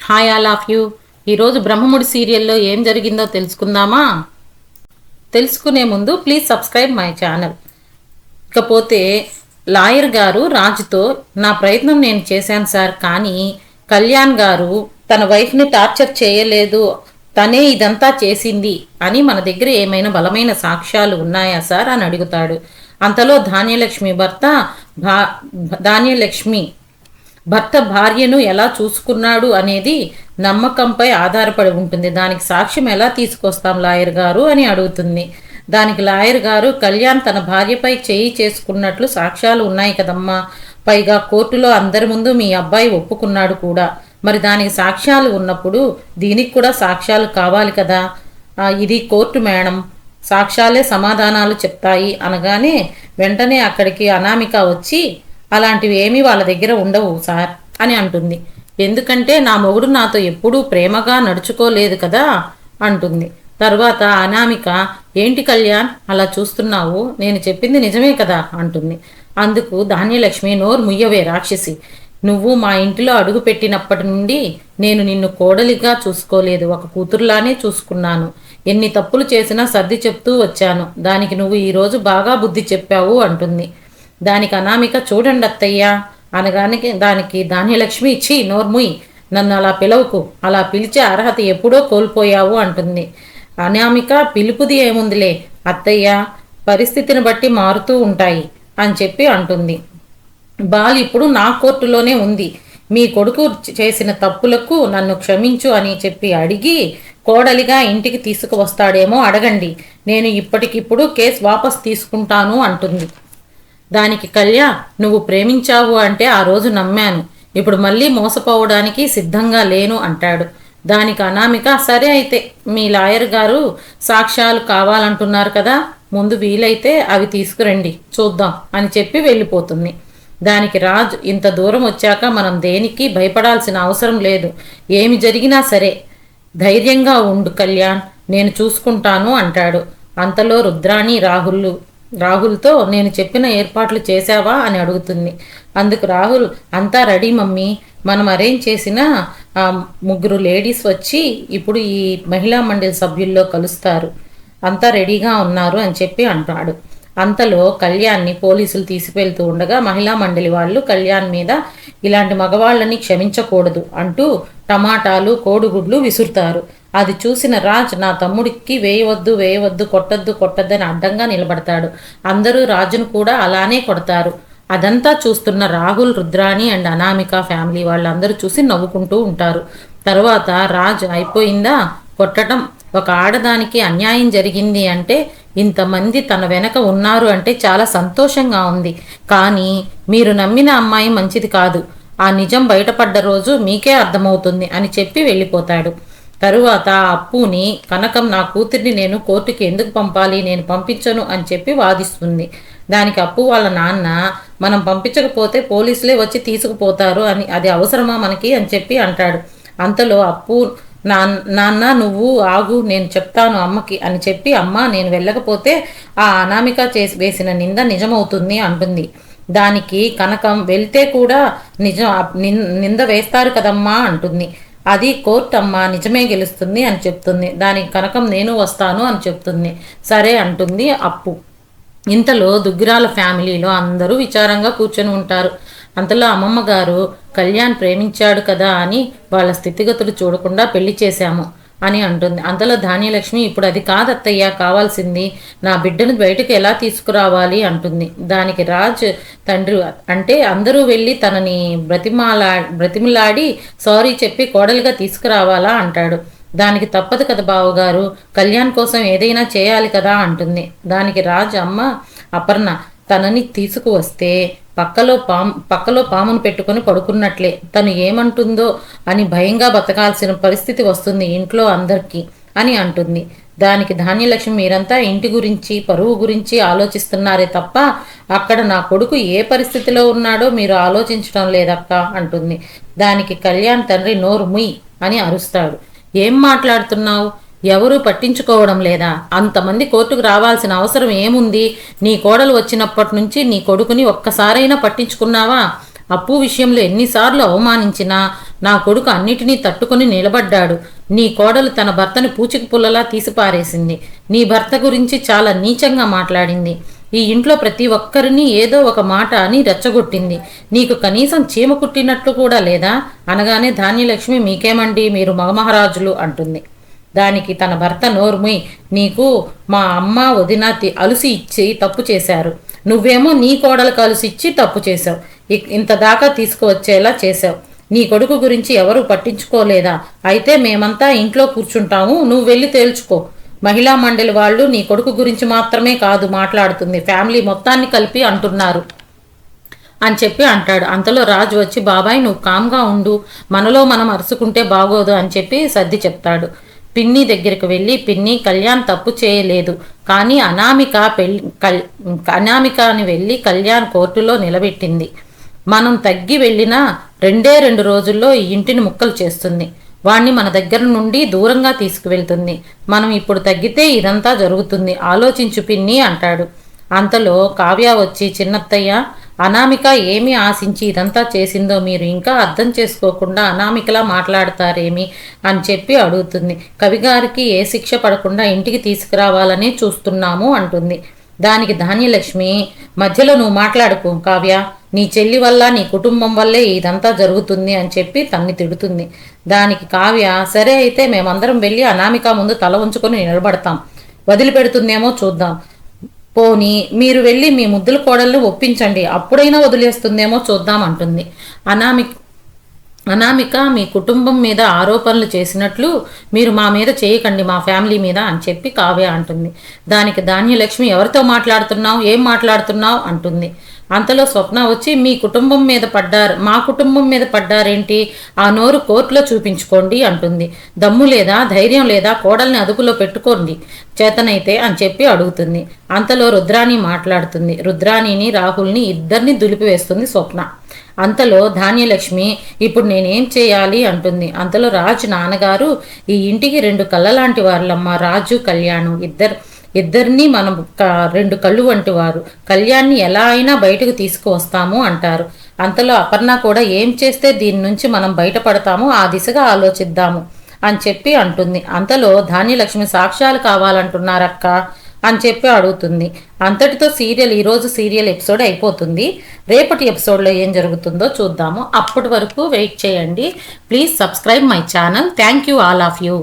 Hi all of you. ఈరోజు బ్రహ్మముడి సీరియల్లో ఏం జరిగిందో తెలుసుకుందామా? తెలుసుకునే ముందు ప్లీజ్ సబ్స్క్రైబ్ మై ఛానల్. ఇకపోతే లాయర్ గారు రాజుతో, నా ప్రయత్నం నేను చేశాను సార్, కానీ కళ్యాణ్ గారు తన వైఫ్ని టార్చర్ చేయలేదు, తనే ఇదంతా చేసింది అని మన దగ్గర ఏమైనా బలమైన సాక్ష్యాలు ఉన్నాయా సార్ అని అడుగుతాడు. అంతలో ధాన్యలక్ష్మి భర్త భార్యను ఎలా చూసుకున్నాడు అనేది నమ్మకంపై ఆధారపడి ఉంటుంది, దానికి సాక్ష్యం ఎలా తీసుకొస్తాం లాయర్ గారు అని అడుగుతుంది. దానికి లాయర్ గారు, కళ్యాణ్ తన భార్యపై చేయి చేసుకున్నట్లు సాక్ష్యాలు ఉన్నాయి కదమ్మా, పైగా కోర్టులో అందరి ముందు మీ అబ్బాయి ఒప్పుకున్నాడు కూడా, మరి దానికి సాక్ష్యాలు ఉన్నప్పుడు దీనికి కూడా సాక్ష్యాలు కావాలి కదా, ఇది కోర్టు మేడం, సాక్ష్యాలే సమాధానాలు చెప్తాయి అనగానే వెంటనే అక్కడికి అనామిక వచ్చి, అలాంటివి ఏమీ వాళ్ళ దగ్గర ఉండవు సార్ అని అంటుంది. ఎందుకంటే నా మొగుడు నాతో ఎప్పుడూ ప్రేమగా నడుచుకోలేదు కదా అంటుంది. తర్వాత అనామిక, ఏంటి కళ్యాణ్ అలా చూస్తున్నావు, నేను చెప్పింది నిజమే కదా అంటుంది. అందుకు ధాన్యలక్ష్మి, నోరు ముయ్యవే రాక్షసి, నువ్వు మా ఇంటిలో అడుగు పెట్టినప్పటి నుండి నేను నిన్ను కోడలిగా చూసుకోలేదు, ఒక కూతురులానే చూసుకున్నాను, ఎన్ని తప్పులు చేసినా సర్ది చెప్తూ వచ్చాను, దానికి నువ్వు ఈరోజు బాగా బుద్ధి చెప్పావు అంటుంది. దానికి అనామిక, చూడండి అత్తయ్యా అనగానే దానికి ధాన్యలక్ష్మి, ఇచ్చి నోర్ముయ్, నన్ను అలా పిలవకు, అలా పిలిచే అర్హత ఎప్పుడో కోల్పోయావు అంటుంది. అనామిక, పిలుపుది ఏముందిలే అత్తయ్య, పరిస్థితిని బట్టి మారుతూ ఉంటాయి అని చెప్పి అంటుంది. బాల్ ఇప్పుడు నా కోర్టులోనే ఉంది, మీ కొడుకు చేసిన తప్పులకు నన్ను క్షమించు అని చెప్పి అడిగి కోడలిగా ఇంటికి తీసుకువస్తాడేమో అడగండి, నేను ఇప్పటికిప్పుడు కేసు వాపస్ తీసుకుంటాను అంటుంది. దానికి కళ్యాణ్, నువ్వు ప్రేమించావు అంటే ఆ రోజు నమ్మాను, ఇప్పుడు మళ్ళీ మోసపోవడానికి సిద్ధంగా లేను అంటాడు. దానికి అనామిక, సరే అయితే మీ లాయర్ గారు సాక్ష్యాలు కావాలంటున్నారు కదా, ముందు వీలైతే అవి తీసుకురండి చూద్దాం అని చెప్పి వెళ్ళిపోతుంది. దానికి రాజు, ఇంత దూరం వచ్చాక మనం దేనికి భయపడాల్సిన అవసరం లేదు, ఏమి జరిగినా సరే ధైర్యంగా ఉండు కళ్యాణ్, నేను చూసుకుంటాను అంటాడు. అంతలో రుద్రాణి రాహుల్తో, నేను చెప్పిన ఏర్పాట్లు చేశావా అని అడుగుతుంది. అందుకు రాహుల్, అంతా రెడీ మమ్మీ, మనం అరేంజ్ చేసిన 3 లేడీస్ వచ్చి ఇప్పుడు ఈ మహిళా మండలి సభ్యుల్లో కలుస్తారు, అంతా రెడీగా ఉన్నారు అని చెప్పి అంటాడు. అంతలో కళ్యాణ్ని పోలీసులు తీసుకువెళ్తూ ఉండగా మహిళా మండలి వాళ్ళు కళ్యాణ్ మీద, ఇలాంటి మగవాళ్ళని క్షమించకూడదు అంటూ టమాటాలు కోడిగుడ్లు విసురుతారు. అది చూసిన రాజ్, నా తమ్ముడికి వేయవద్దు కొట్టద్దని అడ్డంగా నిలబడతాడు. అందరూ రాజును కూడా అలానే కొడతారు. అదంతా చూస్తున్న రాహుల్, రుద్రాణి అండ్ అనామిక ఫ్యామిలీ వాళ్ళందరూ చూసి నవ్వుకుంటూ ఉంటారు. తర్వాత రాజ్, అయిపోయిందా కొట్టడం, ఒక ఆడదానికి అన్యాయం జరిగింది అంటే ఇంతమంది తన వెనక ఉన్నారు అంటే చాలా సంతోషంగా ఉంది, కానీ మీరు నమ్మిన అమ్మాయి మంచిది కాదు, ఆ నిజం బయటపడ్డ రోజు మీకే అర్థమవుతుంది అని చెప్పి వెళ్ళిపోతాడు. తరువాత అప్పుని, కనకం నా కూతుర్ని నేను కోర్టుకి ఎందుకు పంపాలి, నేను పంపించను అని చెప్పి వాదిస్తుంది. దానికి అప్పు వాళ్ళ నాన్న, మనం పంపించకపోతే పోలీసులే వచ్చి తీసుకుపోతారు అని, అది అవసరమా మనకి అని చెప్పి అంటాడు. అంతలో అప్పు, నాన్న నువ్వు ఆగు, నేను చెప్తాను అమ్మకి అని చెప్పి, అమ్మ నేను వెళ్ళకపోతే ఆ అనామిక వేసిన నింద నిజమవుతుంది అంటుంది. దానికి కనకం, వెళ్తే కూడా నింద వేస్తారు కదమ్మా అంటుంది. అది కోర్టు అమ్మ, నిజమే గెలుస్తుంది అని చెప్తుంది. దానికి కనకం, నేను వస్తాను అని చెప్తుంది. సరే అంటుంది అప్పు. ఇంతలో దుగ్గిరాల ఫ్యామిలీలో అందరూ విచారంగా కూర్చొని ఉంటారు. అంతలో అమ్మమ్మ గారు, కళ్యాణ్ ప్రేమించాడు కదా అని వాళ్ళ స్థితిగతులు చూడకుండా పెళ్లి చేశాము అని అంటుంది. అంతలో ధాన్యలక్ష్మి, ఇప్పుడు అది కాదత్తయ్య కావాల్సింది, నా బిడ్డను బయటకు ఎలా తీసుకురావాలి అంటుంది. దానికి రాజ్ తండ్రి, అంటే అందరూ వెళ్ళి తనని బ్రతిమలాడి సారీ చెప్పి కోడలిగా తీసుకురావాలా అంటాడు. దానికి తప్పదు కదా బావగారు, కళ్యాణ్ కోసం ఏదైనా చేయాలి కదా అంటుంది. దానికి రాజ్, అమ్మ అపర్ణ తనని తీసుకువస్తే పక్కలో పామును పెట్టుకొని పడుకున్నట్లే, తను ఏమంటుందో అని భయంగా బతకాల్సిన పరిస్థితి వస్తుంది ఇంట్లో అందరికీ అని అంటుంది. దానికి ధాన్యలక్ష్మి, మీరంతా ఇంటి గురించి పరువు గురించి ఆలోచిస్తున్నారే తప్ప అక్కడ నా కొడుకు ఏ పరిస్థితిలో ఉన్నాడో మీరు ఆలోచించడం లేదక్క అంటుంది. దానికి కళ్యాణ్ తండ్రి, నోరు ముయ్ అని అరుస్తాడు. ఏం మాట్లాడుతున్నావు, ఎవరూ పట్టించుకోవడం లేదా, అంతమంది కోర్టుకు రావాల్సిన అవసరం ఏముంది, నీ కోడలు వచ్చినప్పటి నుంచి నీ కొడుకుని ఒక్కసారైనా పట్టించుకున్నావా, అప్పు విషయంలో ఎన్నిసార్లు అవమానించినా నా కొడుకు అన్నిటినీ తట్టుకుని నిలబడ్డాడు. నీ కోడలు తన భర్తని పూచిక పుల్లలా తీసిపారేసింది. నీ భర్త గురించి చాలా నీచంగా మాట్లాడింది. ఈ ఇంట్లో ప్రతి ఒక్కరిని ఏదో ఒక మాట అని రెచ్చగొట్టింది. నీకు కనీసం చీమ కుట్టినట్లు కూడా లేదా అనగానే ధాన్యలక్ష్మి, మీకేమండి, మీరు మగమహారాజులు అంటుంది. దానికి తన భర్త, నోర్ముయ్, నీకు మా అమ్మ వదిన అలుసి ఇచ్చి తప్పు చేశారు. నువ్వేమో నీ కోడలకు అలుసి ఇచ్చి తప్పు చేశావు. ఇంత దాకా తీసుకువచ్చేలా చేశావు. నీ కొడుకు గురించి ఎవరు పట్టించుకోలేదా? అయితే మేమంతా ఇంట్లో కూర్చుంటాము, నువ్వు వెళ్ళి తేల్చుకో. మహిళా మండలి వాళ్ళు నీ కొడుకు గురించి మాత్రమే కాదు మాట్లాడుతుంది, ఫ్యామిలీ మొత్తాన్ని కలిపి అంటున్నారు అని చెప్పి అంటాడు. అంతలో రాజు వచ్చి, బాబాయ్ నువ్వు కామ్గా ఉండు, మనలో మనం అరుచుకుంటే బాగోదు అని చెప్పి సర్ది చెప్తాడు. పిన్ని దగ్గరికి వెళ్ళి, పిన్ని, కళ్యాణ్ తప్పు చేయలేదు, కానీ అనామికని వెళ్ళి కళ్యాణ్ కోర్టులో నిలబెట్టింది. మనం తగ్గి వెళ్ళినా 2 రోజుల్లో ఈ ఇంటిని ముక్కలు చేస్తుంది. వాణ్ణి మన దగ్గర నుండి దూరంగా తీసుకువెళ్తుంది. మనం ఇప్పుడు తగ్గితే ఇదంతా జరుగుతుంది, ఆలోచించు పిన్ని అంటాడు. అంతలో కావ్య వచ్చి, చిన్నత్తయ్య, అనామిక ఏమి ఆశించి ఇదంతా చేసిందో మీరు ఇంకా అర్థం చేసుకోకుండా అనామికలా మాట్లాడతారేమి అని చెప్పి అడుగుతుంది. కవిగారికి ఏ శిక్ష పడకుండా ఇంటికి తీసుకురావాలని చూస్తున్నాము అంటుంది. దానికి ధాన్యలక్ష్మి, మధ్యలో నువ్వు మాట్లాడుకు కావ్య, నీ చెల్లి వల్ల నీ కుటుంబం వల్లే ఇదంతా జరుగుతుంది అని చెప్పి తన్ని తిడుతుంది. దానికి కావ్య, సరే అయితే మేమందరం వెళ్ళి అనామిక ముందు తల ఉంచుకొని నిలబడతాం, వదిలిపెడుతుందేమో చూద్దాం. పోనీ మీరు వెళ్ళి మీ ముద్దుల కోడల్ని ఒప్పించండి, అప్పుడైనా వదిలేస్తుందేమో చూద్దాం అంటుంది. అనామిక మీ కుటుంబం మీద ఆరోపణలు చేసినట్లు మీరు మా మీద చేయకండి, మా ఫ్యామిలీ మీద అని చెప్పి కావ్య అంటుంది. దానికి ధాన్యలక్ష్మి, ఎవరితో మాట్లాడుతున్నావు, ఏం మాట్లాడుతున్నావు అంటుంది. అంతలో స్వప్న వచ్చి, మీ కుటుంబం మీద పడ్డారు, మా కుటుంబం మీద పడ్డారేంటి, ఆ నోరు కోర్టులో చూపించుకోండి అంటుంది. దమ్ము లేదా, ధైర్యం లేదా, కోడల్ని అదుపులో పెట్టుకోండి చేతనైతే అని చెప్పి అడుగుతుంది. అంతలో రుద్రాణి మాట్లాడుతుంది. రుద్రాణిని, రాహుల్ని ఇద్దరిని దులిపివేస్తుంది స్వప్న. అంతలో ధాన్యలక్ష్మి, ఇప్పుడు నేనేం చేయాలి అంటుంది. అంతలో రాజు నాన్నగారు, ఈ ఇంటికి 2 కళ్ళ లాంటి వారులమ్మ, రాజు కళ్యాణు ఇద్దరిని మనం 2 కళ్ళు వంటి వారు. కళ్యాణ్ని ఎలా అయినా బయటకు తీసుకువస్తాము అంటారు. అంతలో అపర్ణ కూడా, ఏం చేస్తే దీని నుంచి మనం బయటపడతామో ఆ దిశగా ఆలోచిద్దాము అని చెప్పి అంటుంది. అంతలో ధాన్యలక్ష్మి, సాక్ష్యాలు కావాలంటున్నారక్క అని చెప్పి అడుగుతుంది. అంతటితో ఈరోజు సీరియల్ ఎపిసోడ్ అయిపోతుంది. రేపటి ఎపిసోడ్లో ఏం జరుగుతుందో చూద్దాము. అప్పటి వరకు వెయిట్ చేయండి. Please subscribe my channel. Thank you all of you.